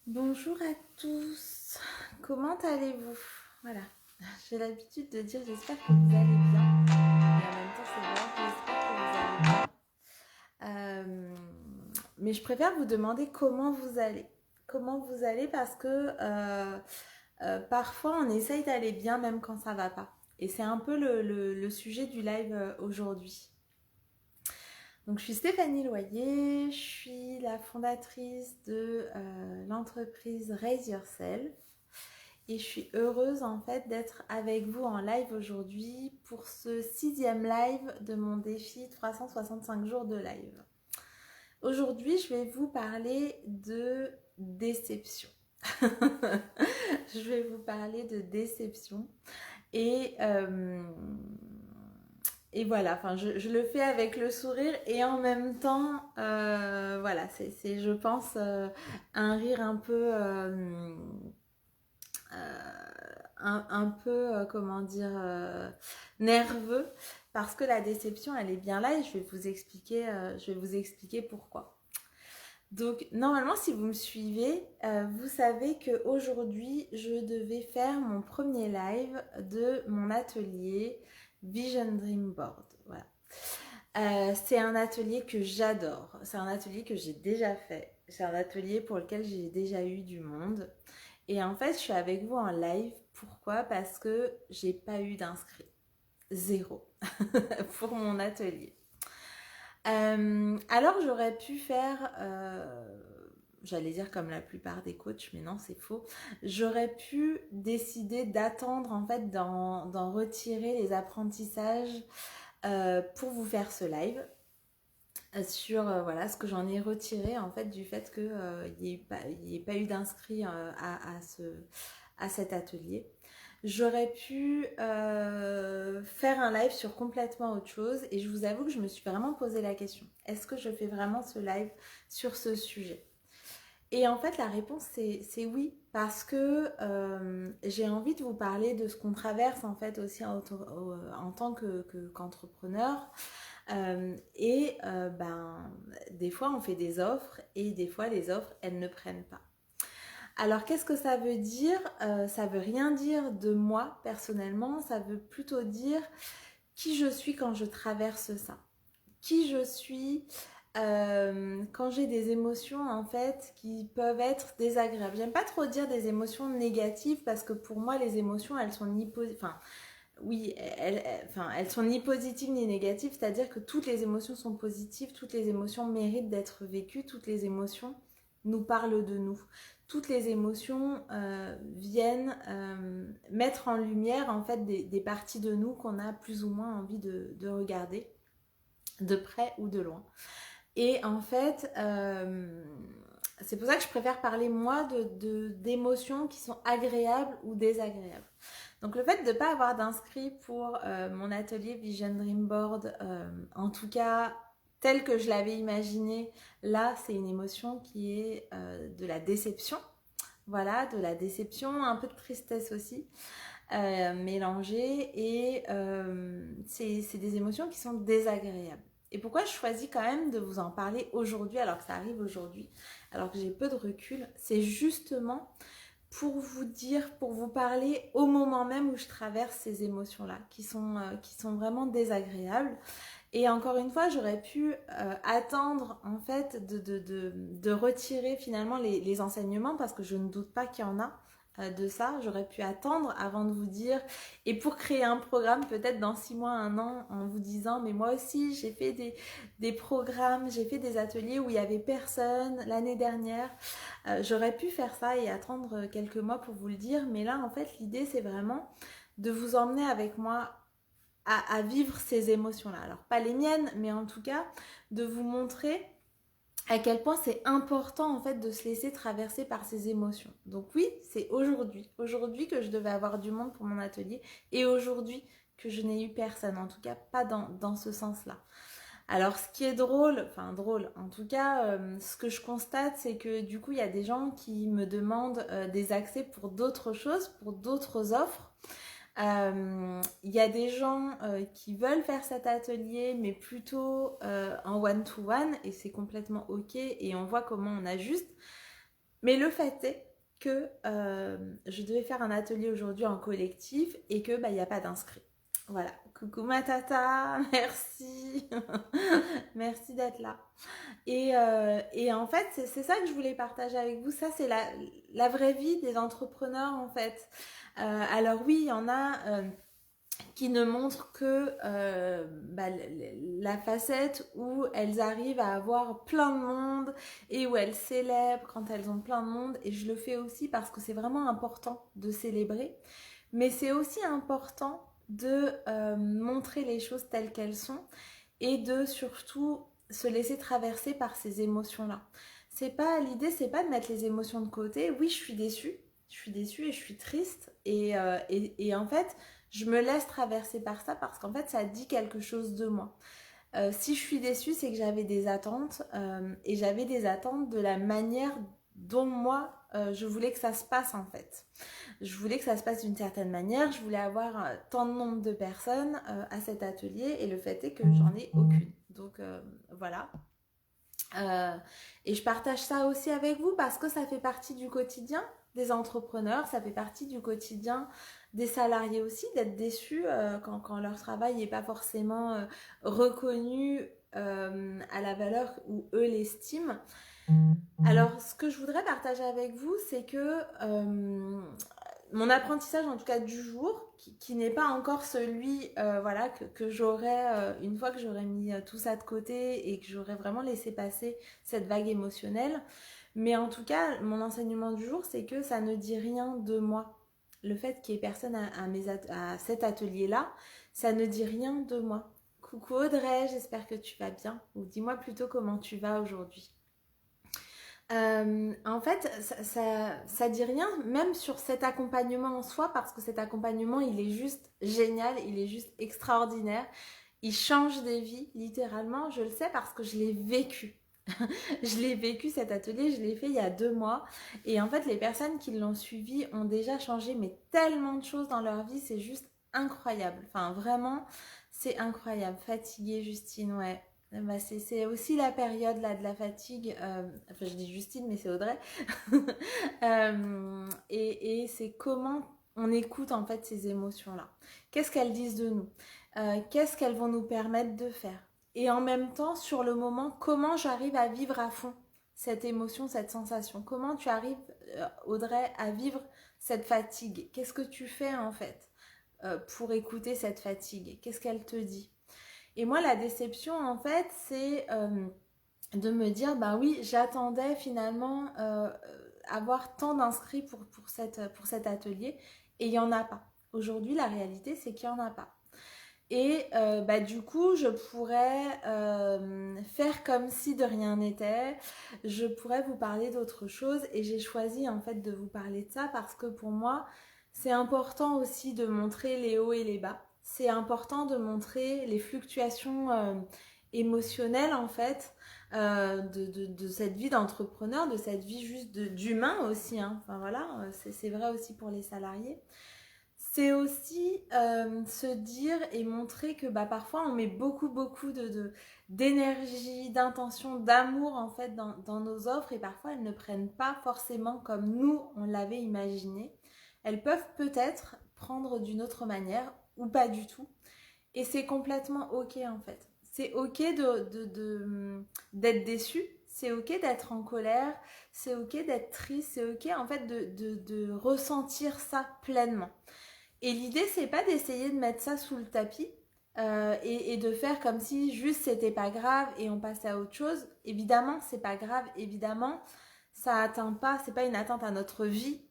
Bonjour à tous, comment allez-vous? Voilà, j'ai l'habitude de dire j'espère que vous allez bien, et en même temps c'est vrai, j'espère que vous allez bien. Mais je préfère vous demander comment vous allez. Comment vous allez parce que parfois on essaye d'aller bien même quand ça va pas. Et c'est un peu le sujet du live aujourd'hui. Donc, je suis Stéphanie Loyer, je suis la fondatrice de l'entreprise Raise Yourself et je suis heureuse en fait d'être avec vous en live aujourd'hui pour ce 6e live de mon défi 365 jours de live. Aujourd'hui, je vais vous parler de déception. Je vais vous parler de déception et et voilà, enfin, je le fais avec le sourire et en même temps, voilà, c'est, je pense, un rire un peu, un peu, comment dire, nerveux, parce que la déception, elle est bien là et je vais vous expliquer pourquoi. Donc, normalement, si vous me suivez, vous savez qu'aujourd'hui, je devais faire mon premier live de mon atelier Vision Dream Board. Voilà. C'est un atelier que j'adore. C'est un atelier que j'ai déjà fait. C'est un atelier pour lequel j'ai déjà eu du monde. Et en fait, je suis avec vous en live. Pourquoi? Parce que j'ai pas eu d'inscrits. Zéro pour mon atelier. Alors j'aurais pu faire, j'allais dire comme la plupart des coachs, mais non, c'est faux. J'aurais pu décider d'attendre en fait d'en retirer les apprentissages pour vous faire ce live sur voilà ce que j'en ai retiré en fait du fait qu'il n'y ait pas eu d'inscrits à cet atelier. J'aurais pu faire un live sur complètement autre chose et je vous avoue que je me suis vraiment posé la question. Est-ce que je fais vraiment ce live sur ce sujet? Et en fait, la réponse, c'est oui, parce que j'ai envie de vous parler de ce qu'on traverse en fait aussi en tant qu'entrepreneur. Ben, des fois, on fait des offres et des fois, les offres, elles ne prennent pas. Alors, qu'est-ce que ça veut dire? Ça veut rien dire de moi personnellement, ça veut plutôt dire qui je suis quand je traverse ça. Qui je suis quand j'ai des émotions en fait qui peuvent être désagréables. J'aime pas trop dire des émotions négatives parce que pour moi les émotions elles sont ni enfin oui, elles sont ni positives ni négatives, c'est-à-dire que toutes les émotions sont positives, toutes les émotions méritent d'être vécues, toutes les émotions nous parlent de nous. Toutes les émotions viennent mettre en lumière en fait des parties de nous qu'on a plus ou moins envie de regarder, de près ou de loin. Et en fait, c'est pour ça que je préfère parler moi d'émotions qui sont agréables ou désagréables. Donc le fait de ne pas avoir d'inscrit pour mon atelier Vision Dream Board, en tout cas tel que je l'avais imaginé, là c'est une émotion qui est de la déception. Voilà, de la déception, un peu de tristesse aussi, mélangée. Et c'est des émotions qui sont désagréables. Et pourquoi je choisis quand même de vous en parler aujourd'hui, alors que ça arrive aujourd'hui, alors que j'ai peu de recul, c'est justement pour vous dire, pour vous parler au moment même où je traverse ces émotions-là, qui sont vraiment désagréables. Et encore une fois, j'aurais pu attendre en fait de retirer finalement les enseignements parce que je ne doute pas qu'il y en a de ça. J'aurais pu attendre avant de vous dire et pour créer un programme peut-être dans 6 mois, 1 an en vous disant mais moi aussi j'ai fait des programmes, j'ai fait des ateliers où il n'y avait personne l'année dernière. J'aurais pu faire ça et attendre quelques mois pour vous le dire. Mais là en fait l'idée c'est vraiment de vous emmener avec moi à vivre ces émotions-là. Alors pas les miennes, mais en tout cas de vous montrer à quel point c'est important en fait de se laisser traverser par ces émotions. Donc oui, c'est aujourd'hui que je devais avoir du monde pour mon atelier et aujourd'hui que je n'ai eu personne, en tout cas pas dans ce sens-là. Alors ce qui est drôle, enfin drôle, en tout cas ce que je constate c'est que du coup il y a des gens qui me demandent des accès pour d'autres choses, pour d'autres offres. Il y a des gens qui veulent faire cet atelier, mais plutôt en one-to-one, et c'est complètement ok, et on voit comment on ajuste. Mais le fait est que je devais faire un atelier aujourd'hui en collectif et que il n'y a pas d'inscrits. Voilà. Coucou ma tata, merci. Merci d'être là. Et en fait, c'est ça que je voulais partager avec vous. Ça, c'est la vraie vie des entrepreneurs, en fait. Alors oui, il y en a qui ne montrent que la facette où elles arrivent à avoir plein de monde et où elles célèbrent quand elles ont plein de monde. Et je le fais aussi parce que c'est vraiment important de célébrer. Mais c'est aussi important de montrer les choses telles qu'elles sont et de surtout se laisser traverser par ces émotions-là. L'idée, c'est pas de mettre les émotions de côté. Oui, je suis déçue et je suis triste. Et en fait, je me laisse traverser par ça parce qu'en fait, ça dit quelque chose de moi. Si je suis déçue, c'est que j'avais des attentes et j'avais des attentes de la manière dont moi, je voulais que ça se passe en fait. Je voulais que ça se passe d'une certaine manière, je voulais avoir tant de nombre de personnes à cet atelier et le fait est que j'en ai aucune. Donc voilà. Et je partage ça aussi avec vous parce que ça fait partie du quotidien des entrepreneurs, ça fait partie du quotidien des salariés aussi, d'être déçus quand leur travail n'est pas forcément reconnu à la valeur où eux l'estiment. Alors, ce que je voudrais partager avec vous, c'est que mon apprentissage, en tout cas du jour, qui n'est pas encore celui voilà, que j'aurais, une fois que j'aurais mis tout ça de côté et que j'aurais vraiment laissé passer cette vague émotionnelle. Mais en tout cas, mon enseignement du jour, c'est que ça ne dit rien de moi. Le fait qu'il y ait personne à cet atelier-là, ça ne dit rien de moi. Coucou Audrey, j'espère que tu vas bien. Ou dis-moi plutôt comment tu vas aujourd'hui. En fait, ça dit rien, même sur cet accompagnement en soi, parce que cet accompagnement, il est juste génial, il est juste extraordinaire. Il change des vies, littéralement. Je le sais parce que je l'ai vécu. Je l'ai vécu cet atelier, je l'ai fait il y a 2 mois. Et en fait, les personnes qui l'ont suivi ont déjà changé, mais tellement de choses dans leur vie, c'est juste incroyable. Enfin, vraiment, c'est incroyable. Fatiguée, Justine, ouais. Bah, c'est aussi la période là de la fatigue. Enfin, je dis Justine, mais c'est Audrey. Et c'est comment on écoute en fait ces émotions-là. Qu'est-ce qu'elles disent de nous? Qu'est-ce qu'elles vont nous permettre de faire? Et en même temps, sur le moment, comment j'arrive à vivre à fond cette émotion, cette sensation? Comment tu arrives, Audrey, à vivre cette fatigue? Qu'est-ce que tu fais en fait pour écouter cette fatigue? Qu'est-ce qu'elle te dit? Et moi, la déception, en fait, c'est de me dire, bah oui, j'attendais finalement avoir tant d'inscrits pour cet atelier et il n'y en a pas. Aujourd'hui, la réalité, c'est qu'il n'y en a pas. Et du coup, je pourrais faire comme si de rien n'était. Je pourrais vous parler d'autre chose. Et j'ai choisi en fait de vous parler de ça parce que pour moi, c'est important aussi de montrer les hauts et les bas. C'est important de montrer les fluctuations émotionnelles en fait de cette vie d'entrepreneur, de cette vie juste d'humain aussi. Hein. Enfin voilà, c'est vrai aussi pour les salariés. C'est aussi se dire et montrer que parfois on met beaucoup d'énergie, d'intention, d'amour en fait dans nos offres et parfois elles ne prennent pas forcément comme nous on l'avait imaginé. Elles peuvent peut-être prendre d'une autre manière ou pas du tout. Et c'est complètement ok en fait. C'est ok d'être déçu, c'est ok d'être en colère, c'est ok d'être triste, c'est ok en fait de ressentir ça pleinement. Et l'idée, c'est pas d'essayer de mettre ça sous le tapis et de faire comme si juste c'était pas grave et on passait à autre chose. Évidemment, c'est pas grave. Évidemment, ça atteint pas, c'est pas une atteinte à notre vie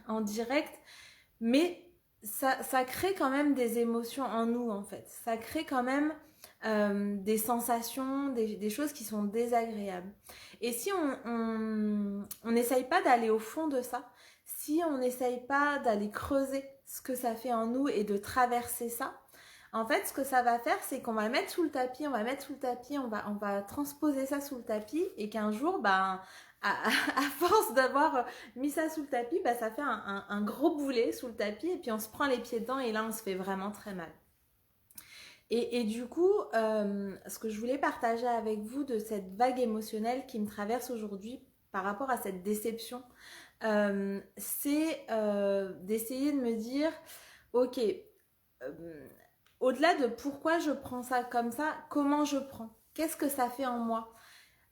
en direct, mais ça crée quand même des émotions en nous en fait. Ça crée quand même des sensations, des choses qui sont désagréables. Et si on n'essaye pas d'aller au fond de ça, si on n'essaye pas d'aller creuser ce que ça fait en nous et de traverser ça, en fait, ce que ça va faire, c'est qu'on va le mettre sous le tapis, on va transposer ça sous le tapis et qu'un jour, à force d'avoir mis ça sous le tapis, ça fait un gros boulet sous le tapis et puis on se prend les pieds dedans et là, on se fait vraiment très mal. Et du coup, ce que je voulais partager avec vous de cette vague émotionnelle qui me traverse aujourd'hui par rapport à cette déception, c'est d'essayer de me dire, ok, au-delà de pourquoi je prends ça comme ça, comment je prends? Qu'est-ce que ça fait en moi?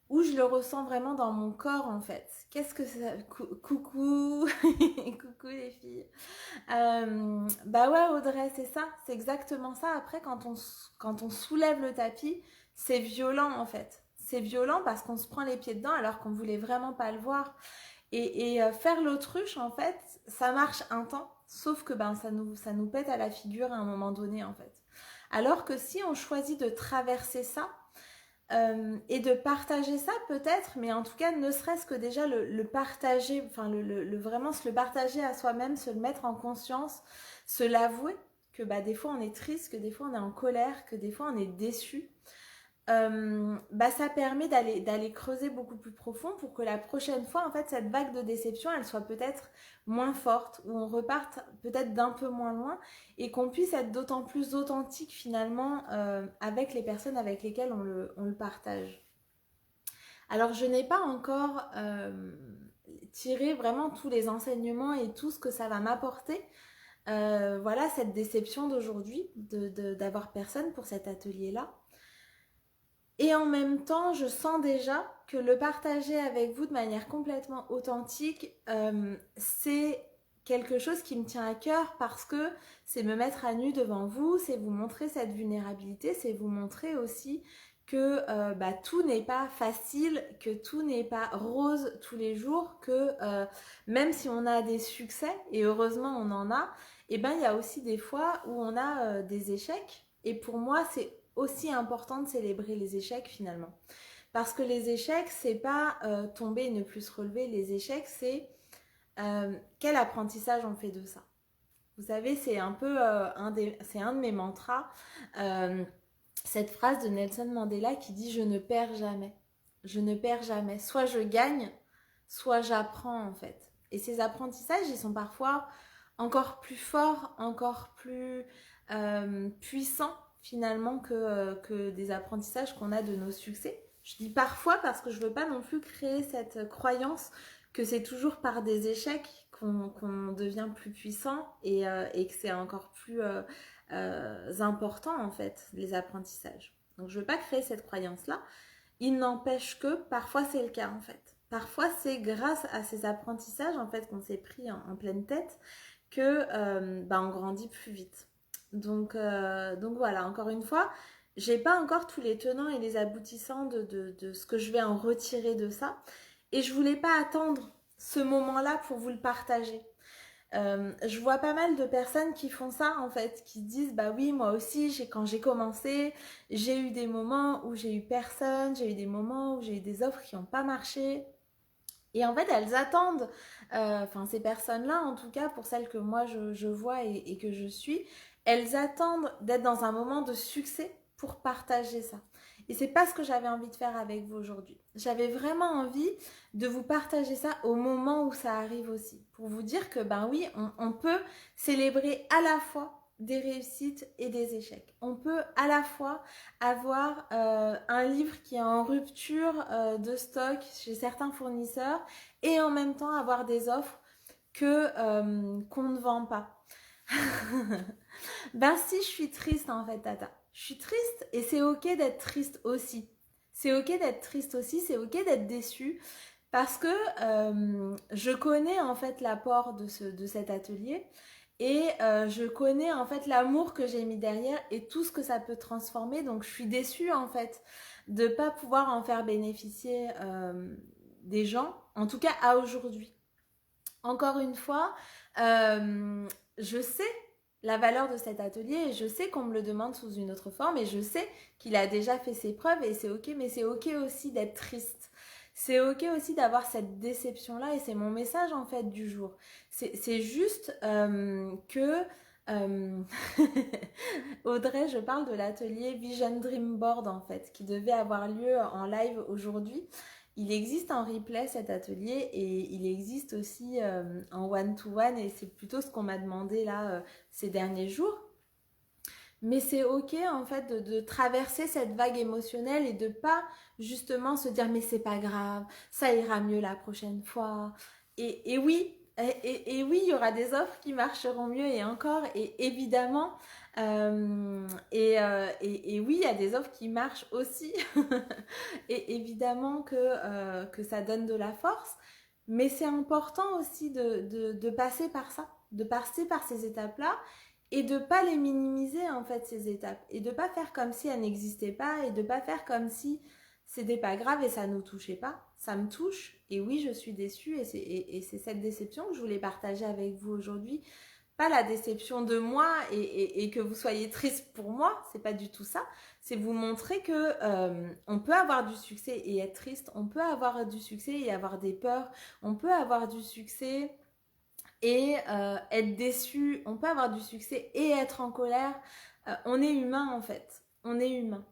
Où je le ressens vraiment dans mon corps en fait. Qu'est-ce que ça... Coucou coucou les filles. Bah ouais Audrey, c'est ça, c'est exactement ça. Après quand on soulève le tapis, c'est violent en fait. C'est violent parce qu'on se prend les pieds dedans alors qu'on voulait vraiment pas le voir. Faire l'autruche en fait, ça marche un temps, sauf que ben ça nous pète à la figure à un moment donné en fait. Alors que si on choisit de traverser ça, et de partager ça peut-être, mais en tout cas ne serait-ce que déjà le partager, enfin vraiment se le partager à soi-même, se le mettre en conscience, se l'avouer que bah, des fois on est triste, que des fois on est en colère, que des fois on est déçu. Bah, ça permet d'aller creuser beaucoup plus profond pour que la prochaine fois en fait cette vague de déception elle soit peut-être moins forte, ou on reparte peut-être d'un peu moins loin et qu'on puisse être d'autant plus authentique finalement avec les personnes avec lesquelles on le partage. Alors je n'ai pas encore tiré vraiment tous les enseignements et tout ce que ça va m'apporter. Voilà cette déception d'aujourd'hui d'avoir personne pour cet atelier là. Et en même temps, je sens déjà que le partager avec vous de manière complètement authentique, c'est quelque chose qui me tient à cœur parce que c'est me mettre à nu devant vous, c'est vous montrer cette vulnérabilité, c'est vous montrer aussi que bah, tout n'est pas facile, que tout n'est pas rose tous les jours, que même si on a des succès, et heureusement on en a, et ben il y a aussi des fois où on a des échecs. Et pour moi, c'est aussi important de célébrer les échecs finalement. Parce que les échecs, c'est pas tomber et ne plus se relever. Les échecs, c'est quel apprentissage on fait de ça. Vous savez, c'est un peu c'est un de mes mantras. Cette phrase de Nelson Mandela qui dit « Je ne perds jamais. Je ne perds jamais. Soit je gagne, soit j'apprends en fait. » Et ces apprentissages, ils sont parfois encore plus forts, encore plus puissants finalement que des apprentissages qu'on a de nos succès. Je dis parfois parce que je veux pas non plus créer cette croyance que c'est toujours par des échecs qu'on devient plus puissant et que c'est encore plus important en fait, les apprentissages. Donc je veux pas créer cette croyance-là. Il n'empêche que parfois c'est le cas en fait. Parfois c'est grâce à ces apprentissages en fait qu'on s'est pris en pleine tête que bah, on grandit plus vite. Donc voilà, encore une fois, j'ai pas encore tous les tenants et les aboutissants de ce que je vais en retirer de ça. Et je voulais pas attendre ce moment-là pour vous le partager. Je vois pas mal de personnes qui font ça en fait, qui disent bah oui moi aussi quand j'ai commencé j'ai eu des moments où j'ai eu personne, j'ai eu des moments où j'ai eu des offres qui n'ont pas marché. Et en fait, elles attendent, enfin ces personnes-là, en tout cas pour celles que moi je vois et que je suis, elles attendent d'être dans un moment de succès pour partager ça. Et c'est pas ce que j'avais envie de faire avec vous aujourd'hui. J'avais vraiment envie de vous partager ça au moment où ça arrive aussi. Pour vous dire que ben oui, on peut célébrer à la fois des réussites et des échecs. On peut à la fois avoir un livre qui est en rupture de stock chez certains fournisseurs et en même temps avoir des offres qu'on ne vend pas. Ben si, je suis triste en fait, Tata. Je suis triste et c'est ok d'être triste aussi. C'est ok d'être triste aussi, c'est ok d'être déçue parce que je connais en fait l'apport de cet atelier et je connais en fait l'amour que j'ai mis derrière et tout ce que ça peut transformer. Donc je suis déçue en fait de ne pas pouvoir en faire bénéficier des gens, en tout cas à aujourd'hui. Encore une fois, je sais la valeur de cet atelier et je sais qu'on me le demande sous une autre forme et je sais qu'il a déjà fait ses preuves et c'est ok, mais c'est ok aussi d'être triste. C'est ok aussi d'avoir cette déception-là et c'est mon message en fait du jour. C'est juste que... Audrey, je parle de l'atelier Vision Dream Board en fait, qui devait avoir lieu en live aujourd'hui. Il existe en replay cet atelier et il existe aussi en one-to-one et c'est plutôt ce qu'on m'a demandé là ces derniers jours. Mais c'est ok en fait de traverser cette vague émotionnelle et de pas justement se dire mais c'est pas grave, ça ira mieux la prochaine fois. Et oui, et oui, il y aura des offres qui marcheront mieux et encore, et évidemment, et oui, il y a des offres qui marchent aussi, et évidemment que ça donne de la force, mais c'est important aussi de passer par ça, de passer par ces étapes-là et de pas les minimiser en fait ces étapes et de pas faire comme si elles n'existaient pas et de pas faire comme si c'était pas grave et ça nous touchait pas. Ça me touche et oui, je suis déçue et c'est cette déception que je voulais partager avec vous aujourd'hui. Pas la déception de moi et que vous soyez triste pour moi, c'est pas du tout ça. C'est vous montrer que on peut avoir du succès et être triste, on peut avoir du succès et avoir des peurs, on peut avoir du succès et être déçu, on peut avoir du succès et être en colère. On est humain en fait, on est humain.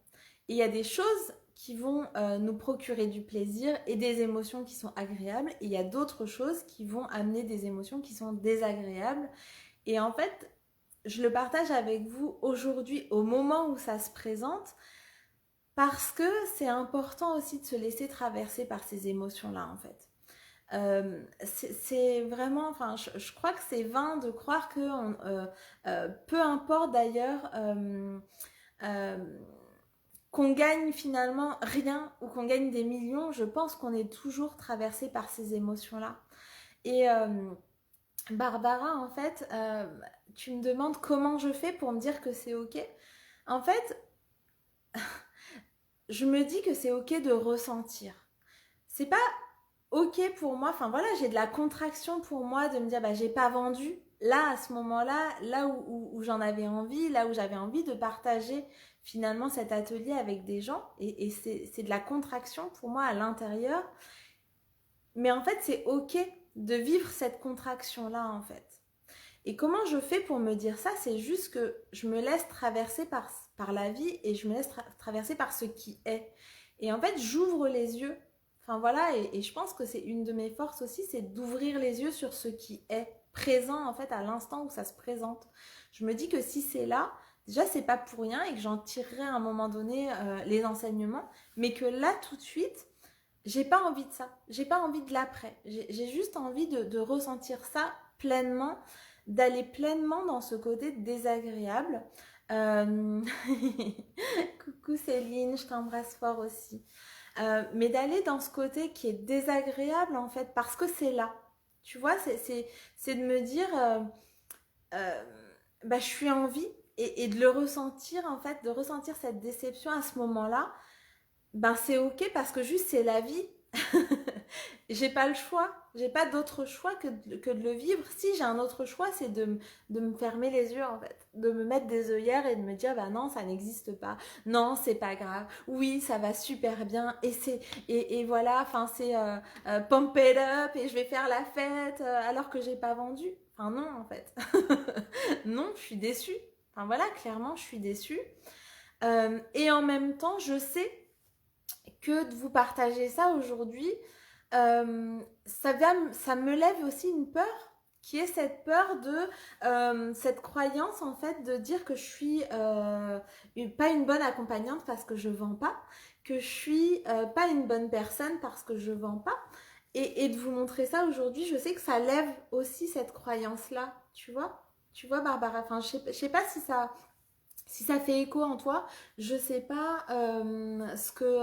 Et il y a des choses qui vont nous procurer du plaisir et des émotions qui sont agréables, et il y a d'autres choses qui vont amener des émotions qui sont désagréables. Et en fait, je le partage avec vous aujourd'hui au moment où ça se présente, parce que c'est important aussi de se laisser traverser par ces émotions-là en fait. C'est vraiment, enfin, je crois que c'est vain de croire que peu importe d'ailleurs euh, qu'on gagne finalement rien ou qu'on gagne des millions, je pense qu'on est toujours traversé par ces émotions-là. Et Barbara, en fait, tu me demandes comment je fais pour me dire que c'est ok. En fait, je me dis que c'est ok de ressentir. C'est pas ok pour moi, enfin voilà, j'ai de la contraction pour moi de me dire bah j'ai pas vendu. Là, à ce moment-là, là où j'en avais envie, là où j'avais envie de partager finalement cet atelier avec des gens, et c'est de la contraction pour moi à l'intérieur. Mais en fait, c'est ok de vivre cette contraction-là en fait. Et comment je fais pour me dire ça? C'est juste que je me laisse traverser par la vie et je me laisse traverser par ce qui est. Et en fait, j'ouvre les yeux. Enfin voilà, et je pense que c'est une de mes forces aussi, c'est d'ouvrir les yeux sur ce qui est présent en fait à l'instant où ça se présente. Je me dis que si c'est là, déjà c'est pas pour rien et que j'en tirerai à un moment donné les enseignements, mais que là tout de suite, j'ai pas envie de ça. J'ai pas envie de l'après. J'ai juste envie de ressentir ça pleinement, d'aller pleinement dans ce côté désagréable. Euh... Coucou Céline, je t'embrasse fort aussi. Mais d'aller dans ce côté qui est désagréable en fait, parce que c'est là. Tu vois, c'est de me dire, euh, bah, je suis en vie et de le ressentir en fait, de ressentir cette déception à ce moment-là, ben c'est ok parce que juste c'est la vie. J'ai pas le choix, j'ai pas d'autre choix que de le vivre. Si j'ai un autre choix, c'est de me fermer les yeux en fait, de me mettre des œillères et de me dire bah non, ça n'existe pas, non, c'est pas grave, oui, ça va super bien, et voilà, enfin c'est pump it up et je vais faire la fête alors que j'ai pas vendu. Enfin non en fait, non, je suis déçue. Enfin voilà, clairement, je suis déçue. Et en même temps, je sais que de vous partager ça aujourd'hui, ça me lève aussi une peur, qui est cette peur de cette croyance en fait de dire que je suis pas une bonne accompagnante parce que je vends pas, que je suis pas une bonne personne parce que je vends pas, et de vous montrer ça aujourd'hui, je sais que ça lève aussi cette croyance là, tu vois Barbara, enfin je sais pas si ça fait écho en toi, je sais pas ce que...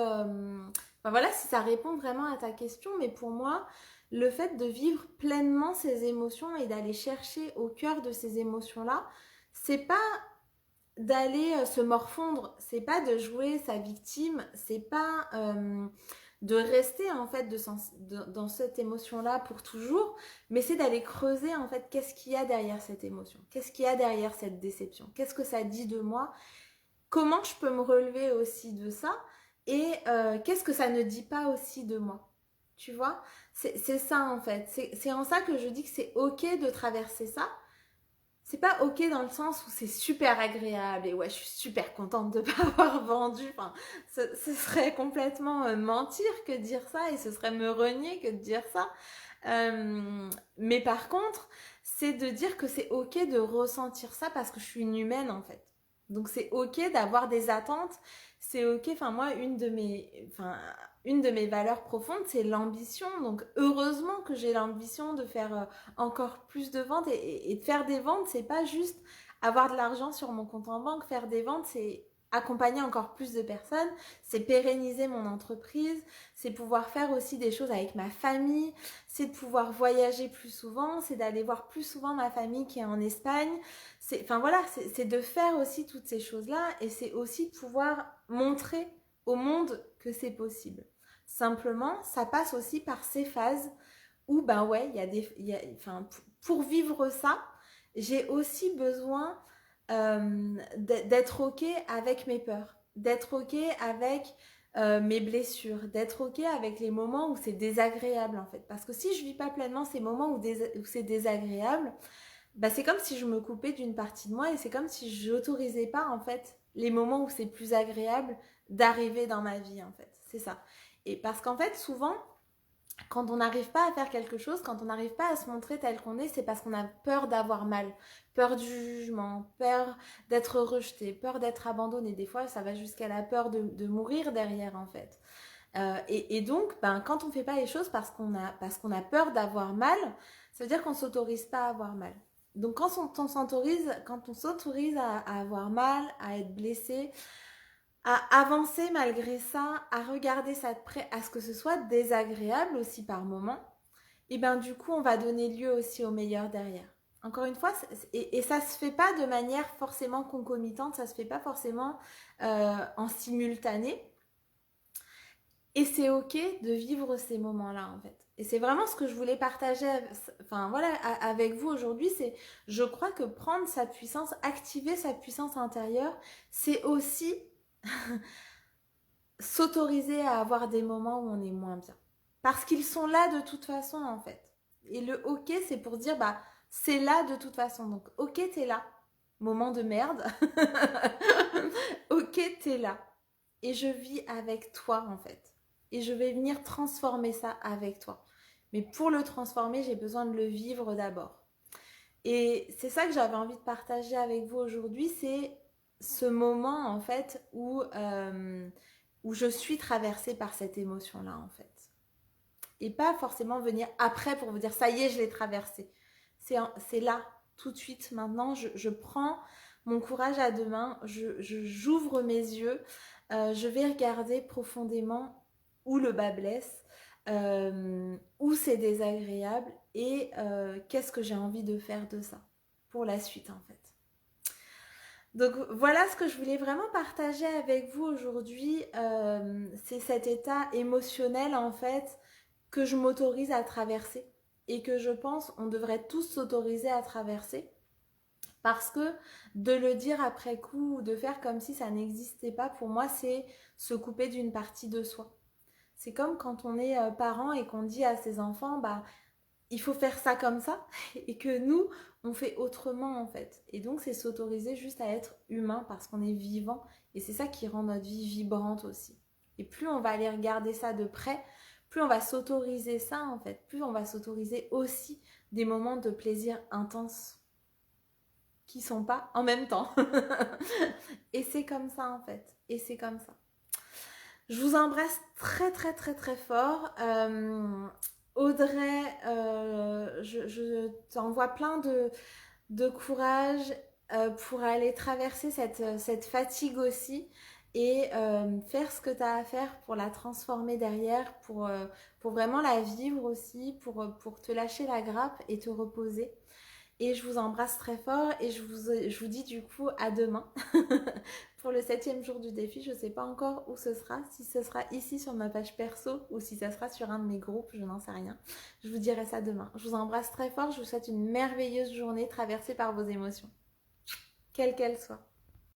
enfin voilà, si ça répond vraiment à ta question, mais pour moi, le fait de vivre pleinement ces émotions et d'aller chercher au cœur de ces émotions-là, c'est pas d'aller se morfondre, c'est pas de jouer sa victime, c'est pas de rester en fait dans cette émotion-là pour toujours, mais c'est d'aller creuser en fait qu'est-ce qu'il y a derrière cette émotion, qu'est-ce qu'il y a derrière cette déception, qu'est-ce que ça dit de moi, comment je peux me relever aussi de ça, et qu'est-ce que ça ne dit pas aussi de moi. Tu vois, c'est ça en fait, c'est en ça que je dis que c'est ok de traverser ça. C'est pas ok dans le sens où c'est super agréable et ouais, je suis super contente de pas avoir vendu. Enfin, ce serait complètement mentir que de dire ça, et ce serait me renier que de dire ça. Mais par contre, c'est de dire que c'est ok de ressentir ça parce que je suis une humaine en fait. Donc c'est ok d'avoir des attentes, c'est ok, enfin moi une de mes valeurs profondes c'est l'ambition, donc heureusement que j'ai l'ambition de faire encore plus de ventes et de faire des ventes, c'est pas juste avoir de l'argent sur mon compte en banque, faire des ventes c'est accompagner encore plus de personnes, c'est pérenniser mon entreprise, c'est pouvoir faire aussi des choses avec ma famille, c'est de pouvoir voyager plus souvent, c'est d'aller voir plus souvent ma famille qui est en Espagne, enfin voilà, c'est de faire aussi toutes ces choses-là et c'est aussi de pouvoir montrer au monde que c'est possible. Simplement, ça passe aussi par ces phases où, ben ouais, enfin, pour vivre ça, j'ai aussi besoin d'être ok avec mes peurs, d'être ok avec mes blessures, d'être ok avec les moments où c'est désagréable en fait. Parce que si je vis pas pleinement ces moments où c'est désagréable, bah, c'est comme si je me coupais d'une partie de moi et c'est comme si je n'autorisais pas en fait les moments où c'est plus agréable d'arriver dans ma vie en fait. C'est ça. Et parce qu'en fait souvent quand on n'arrive pas à faire quelque chose, quand on n'arrive pas à se montrer tel qu'on est, c'est parce qu'on a peur d'avoir mal, peur du jugement, peur d'être rejeté, peur d'être abandonné. Des fois, ça va jusqu'à la peur de mourir derrière, en fait. Et donc, ben, quand on ne fait pas les choses parce qu'on a peur d'avoir mal, ça veut dire qu'on ne s'autorise pas à avoir mal. Donc, quand on s'autorise à avoir mal, à être blessé, à avancer malgré ça, à regarder ça de près, à ce que ce soit désagréable aussi par moment, et bien du coup on va donner lieu aussi au meilleur derrière. Encore une fois, et ça se fait pas de manière forcément concomitante, ça se fait pas forcément en simultané. Et c'est ok de vivre ces moments-là en fait. Et c'est vraiment ce que je voulais partager, enfin voilà, avec vous aujourd'hui. C'est, je crois que prendre sa puissance, activer sa puissance intérieure, c'est aussi s'autoriser à avoir des moments où on est moins bien. Parce qu'ils sont là de toute façon, en fait. Et le ok, c'est pour dire, bah, c'est là de toute façon. Donc, ok, t'es là. Moment de merde. Ok, t'es là. Et je vis avec toi, en fait. Et je vais venir transformer ça avec toi. Mais pour le transformer, j'ai besoin de le vivre d'abord. Et c'est ça que j'avais envie de partager avec vous aujourd'hui, c'est ce moment, en fait, où je suis traversée par cette émotion-là, en fait. Et pas forcément venir après pour vous dire, ça y est, je l'ai traversée. C'est là, tout de suite, maintenant, je prends mon courage à deux mains, j'ouvre mes yeux, je vais regarder profondément où le bas blesse, où c'est désagréable et qu'est-ce que j'ai envie de faire de ça pour la suite, en fait. Donc voilà ce que je voulais vraiment partager avec vous aujourd'hui, c'est cet état émotionnel en fait que je m'autorise à traverser et que je pense on devrait tous s'autoriser à traverser parce que de le dire après coup ou de faire comme si ça n'existait pas, pour moi c'est se couper d'une partie de soi. C'est comme quand on est parent et qu'on dit à ses enfants bah il faut faire ça comme ça et que nous on fait autrement en fait, et donc c'est s'autoriser juste à être humain parce qu'on est vivant et c'est ça qui rend notre vie vibrante aussi. Et plus on va aller regarder ça de près, plus on va s'autoriser ça en fait, plus on va s'autoriser aussi des moments de plaisir intense qui sont pas en même temps. Et c'est comme ça en fait, et c'est comme ça. Je vous embrasse très très très très fort. Audrey, je t'envoie plein de courage pour aller traverser cette fatigue aussi et faire ce que tu as à faire pour la transformer derrière, pour vraiment la vivre aussi, pour te lâcher la grappe et te reposer. Et je vous embrasse très fort et je vous dis du coup à demain pour le 7e jour du défi. Je ne sais pas encore où ce sera, si ce sera ici sur ma page perso ou si ça sera sur un de mes groupes, je n'en sais rien. Je vous dirai ça demain. Je vous embrasse très fort, je vous souhaite une merveilleuse journée traversée par vos émotions, quelles qu'elles soient.